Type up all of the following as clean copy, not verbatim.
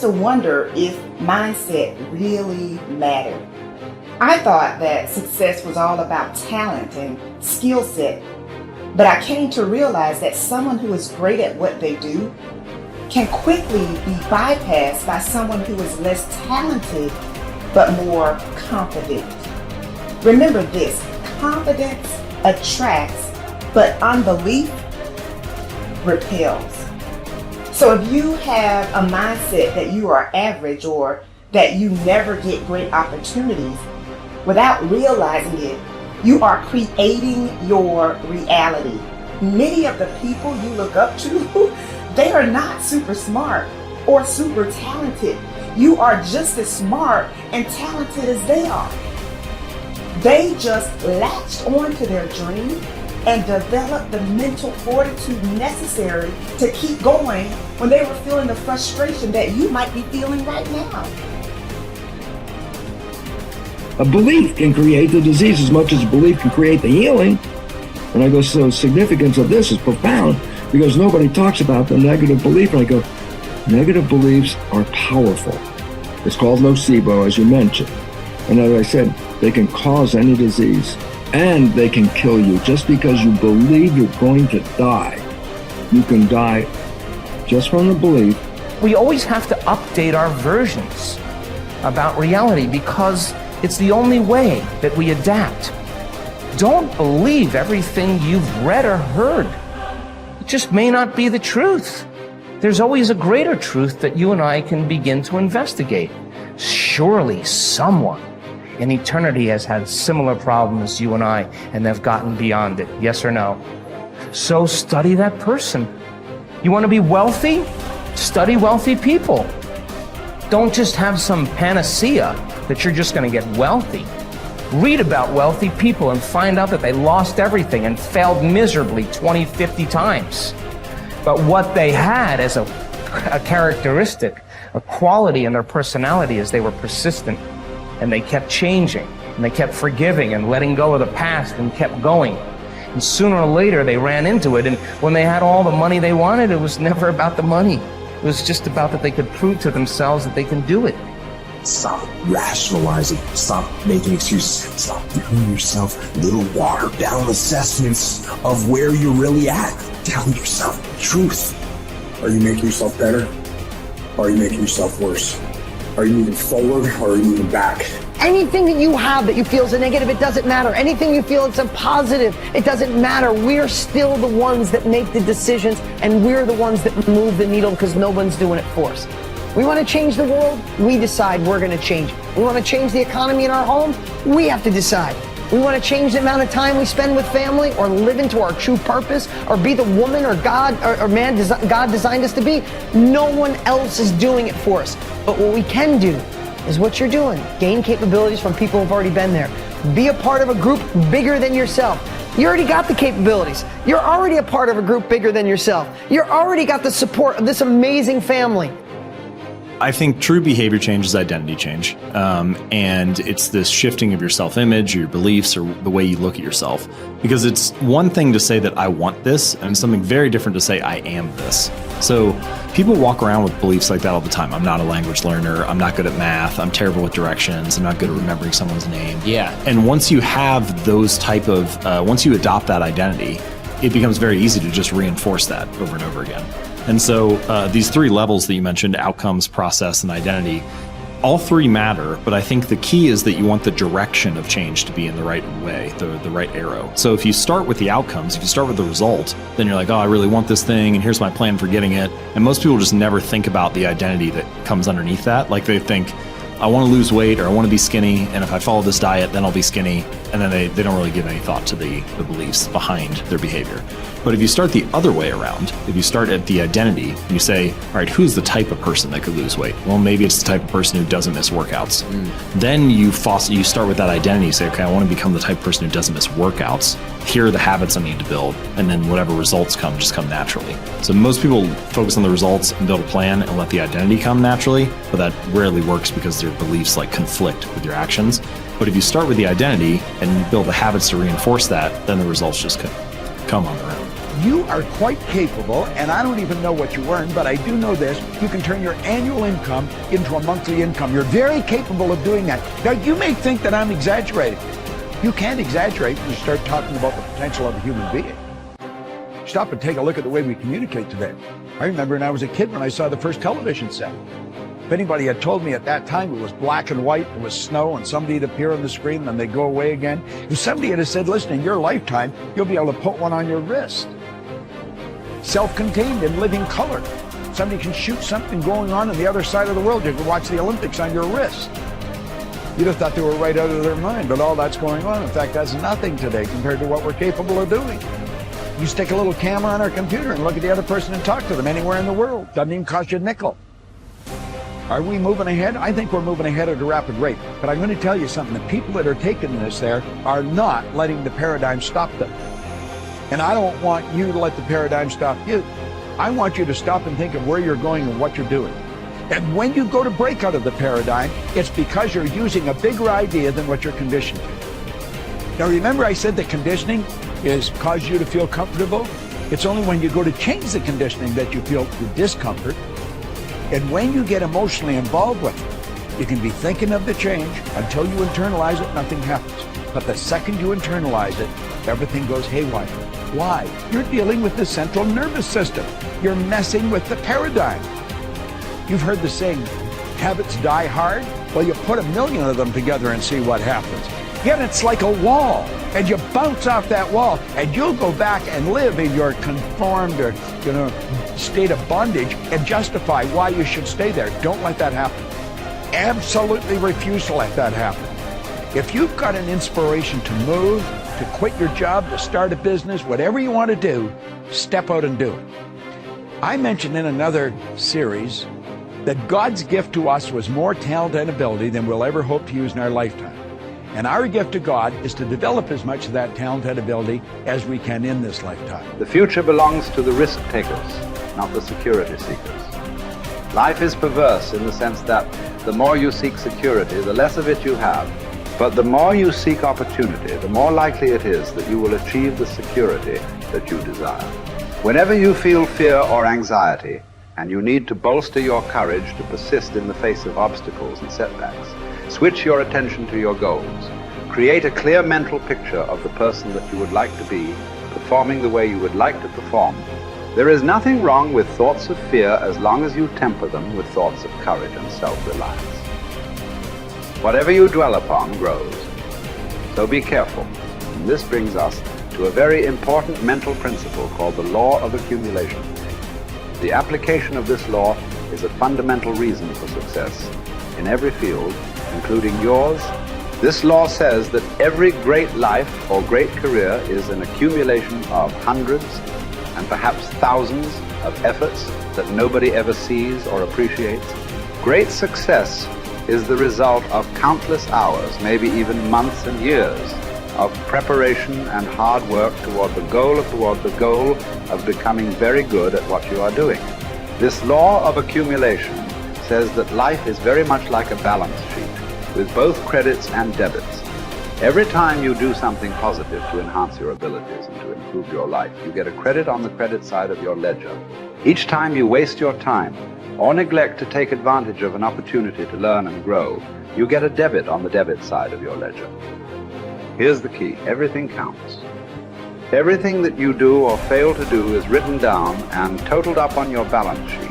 to wonder if mindset really mattered. I thought that success was all about talent and skill set, but I came to realize that someone who is great at what they do can quickly be bypassed by someone who is less talented but more confident. Remember this, confidence attracts, but unbelief repels. So if you have a mindset that you are average or that you never get great opportunities, without realizing it, you are creating your reality. Many of the people you look up to, they are not super smart or super talented. You are just as smart and talented as they are. They just latched onto their dream and developed the mental fortitude necessary to keep going when they were feeling the frustration that you might be feeling right now. A belief can create the disease as much as a belief can create the healing. And I go, so the significance of this is profound because nobody talks about the negative belief. And I go, negative beliefs are powerful. It's called nocebo, as you mentioned. And as I said, they can cause any disease and they can kill you. Just because you believe you're going to die, you can die just from the belief. We always have to update our versions about reality because it's the only way that we adapt. Don't believe everything you've read or heard. It just may not be the truth. There's always a greater truth that you and I can begin to investigate. Surely someone in eternity has had similar problems as you and I, and they've gotten beyond it, yes or no? So study that person. You want to be wealthy? Study wealthy people. Don't just have some panacea that you're just going to get wealthy. Read about wealthy people and find out that they lost everything and failed miserably 20, 50 times. But what they had as a characteristic, a quality in their personality is they were persistent and they kept changing and they kept forgiving and letting go of the past and kept going. And sooner or later they ran into it, and when they had all the money they wanted, it was never about the money. It was just about that they could prove to themselves that they can do it. Stop rationalizing. Stop making excuses. Stop giving yourself little watered down assessments of where you're really at. Tell yourself the truth. Are you making yourself better? Or are you making yourself worse? Are you moving forward or are you moving back? Anything that you have that you feel is a negative, it doesn't matter. Anything you feel it's a positive, it doesn't matter. We're still the ones that make the decisions, and we're the ones that move the needle because no one's doing it for us. We want to change the world, we decide we're going to change it. We want to change the economy in our home, we have to decide. We want to change the amount of time we spend with family or live into our true purpose or be the woman or God or man God designed us to be. No one else is doing it for us. But what we can do is what you're doing. Gain capabilities from people who've already been there. Be a part of a group bigger than yourself. You already got the capabilities. You're already a part of a group bigger than yourself. You're already got the support of this amazing family. I think true behavior change is identity change. And it's this shifting of your self-image, or your beliefs, or the way you look at yourself. Because it's one thing to say that I want this, and it's something very different to say I am this. So people walk around with beliefs like that all the time. I'm not a language learner. I'm not good at math. I'm terrible with directions. I'm not good at remembering someone's name. Yeah. And once you have those type of, once you adopt that identity, it becomes very easy to just reinforce that over and over again. And so these three levels that you mentioned, outcomes, process, and identity, all three matter, but I think the key is that you want the direction of change to be in the right way, the right arrow. So if you start with the outcomes, if you start with the result, then you're like, oh, I really want this thing, and here's my plan for getting it. And most people just never think about the identity that comes underneath that. Like they think, I want to lose weight, or I want to be skinny, and if I follow this diet, then I'll be skinny. And then they don't really give any thought to the beliefs behind their behavior. But if you start the other way around, if you start at the identity, and you say, all right, who's the type of person that could lose weight? Well, maybe it's the type of person who doesn't miss workouts. Then you start with that identity. You say, okay, I want to become the type of person who doesn't miss workouts. Here are the habits I need to build. And then whatever results come, just come naturally. So most people focus on the results and build a plan and let the identity come naturally, but that rarely works because their beliefs like conflict with your actions. But if you start with the identity and you build the habits to reinforce that, then the results just come on their own. You are quite capable, and I don't even know what you earn, but I do know this. You can turn your annual income into a monthly income. You're very capable of doing that. Now, you may think that I'm exaggerating. You can't exaggerate when you start talking about the potential of a human being. Stop and take a look at the way we communicate today. I remember when I was a kid when I saw the first television set. If anybody had told me at that time it was black and white, it was snow, and somebody would appear on the screen and then they'd go away again. If somebody had said, listen, in your lifetime, you'll be able to put one on your wrist. Self-contained in living color. Somebody can shoot something going on the other side of the world. You can watch the Olympics on your wrist. You'd have thought they were right out of their mind, but all that's going on. In fact, that's nothing today compared to what we're capable of doing. You stick a little camera on our computer and look at the other person and talk to them anywhere in the world. Doesn't even cost you a nickel. Are we moving ahead? I think we're moving ahead at a rapid rate. But I'm going to tell you something. The people that are taking this there are not letting the paradigm stop them. And I don't want you to let the paradigm stop you. I want you to stop and think of where you're going and what you're doing. And when you go to break out of the paradigm, it's because you're using a bigger idea than what you're conditioned to. Now remember I said that conditioning is cause you to feel comfortable? It's only when you go to change the conditioning that you feel the discomfort. And when you get emotionally involved with it, you can be thinking of the change until you internalize it, nothing happens. But the second you internalize it, everything goes haywire. Why? You're dealing with the central nervous system. You're messing with the paradigm. You've heard the saying, habits die hard? Well, you put 1,000,000 of them together and see what happens. Yet it's like a wall, and you bounce off that wall, and you'll go back and live in your conformed or, state of bondage and justify why you should stay there. Don't let that happen. Absolutely refuse to let that happen. If you've got an inspiration to move, to quit your job, to start a business, whatever you want to do, step out and do it. I mentioned in another series that God's gift to us was more talent and ability than we'll ever hope to use in our lifetime. And our gift to God is to develop as much of that talent and ability as we can in this lifetime. The future belongs to the risk takers, not the security seekers. Life is perverse in the sense that the more you seek security, the less of it you have. But the more you seek opportunity, the more likely it is that you will achieve the security that you desire. Whenever you feel fear or anxiety, and you need to bolster your courage to persist in the face of obstacles and setbacks, switch your attention to your goals. Create a clear mental picture of the person that you would like to be, performing the way you would like to perform. There is nothing wrong with thoughts of fear as long as you temper them with thoughts of courage and self-reliance. Whatever you dwell upon grows. So be careful. And this brings us to a very important mental principle called the law of accumulation. The application of this law is a fundamental reason for success in every field, including yours. This law says that every great life or great career is an accumulation of hundreds and perhaps thousands of efforts that nobody ever sees or appreciates. Great success is the result of countless hours, maybe even months and years, of preparation and hard work toward the goal of becoming very good at what you are doing. This law of accumulation says that life is very much like a balance sheet, with both credits and debits. Every time you do something positive to enhance your abilities and to improve your life, you get a credit on the credit side of your ledger. Each time you waste your time or neglect to take advantage of an opportunity to learn and grow, you get a debit on the debit side of your ledger. Here's the key. Everything counts. Everything that you do or fail to do is written down and totaled up on your balance sheet.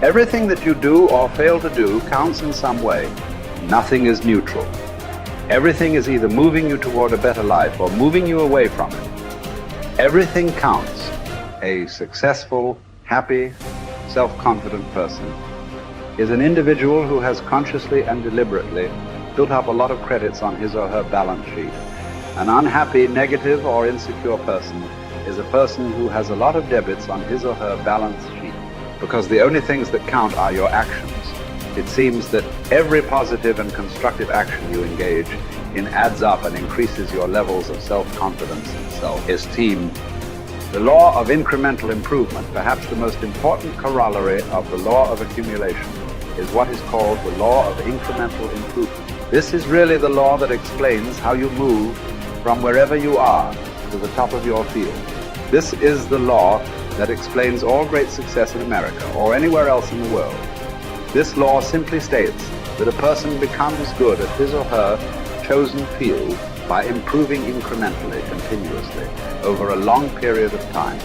Everything that you do or fail to do counts in some way. Nothing is neutral. Everything is either moving you toward a better life or moving you away from it. Everything counts. A successful, happy, self-confident person is an individual who has consciously and deliberately built up a lot of credits on his or her balance sheet. An unhappy, negative, or insecure person is a person who has a lot of debits on his or her balance sheet, because the only things that count are your actions. It seems that every positive and constructive action you engage in adds up and increases your levels of self-confidence and self-esteem. The law of incremental improvement, perhaps the most important corollary of the law of accumulation, is what is called the law of incremental improvement. This is really the law that explains how you move from wherever you are to the top of your field. This is the law that explains all great success in America or anywhere else in the world. This law simply states that a person becomes good at his or her chosen field by improving incrementally, continuously, over a long period of time.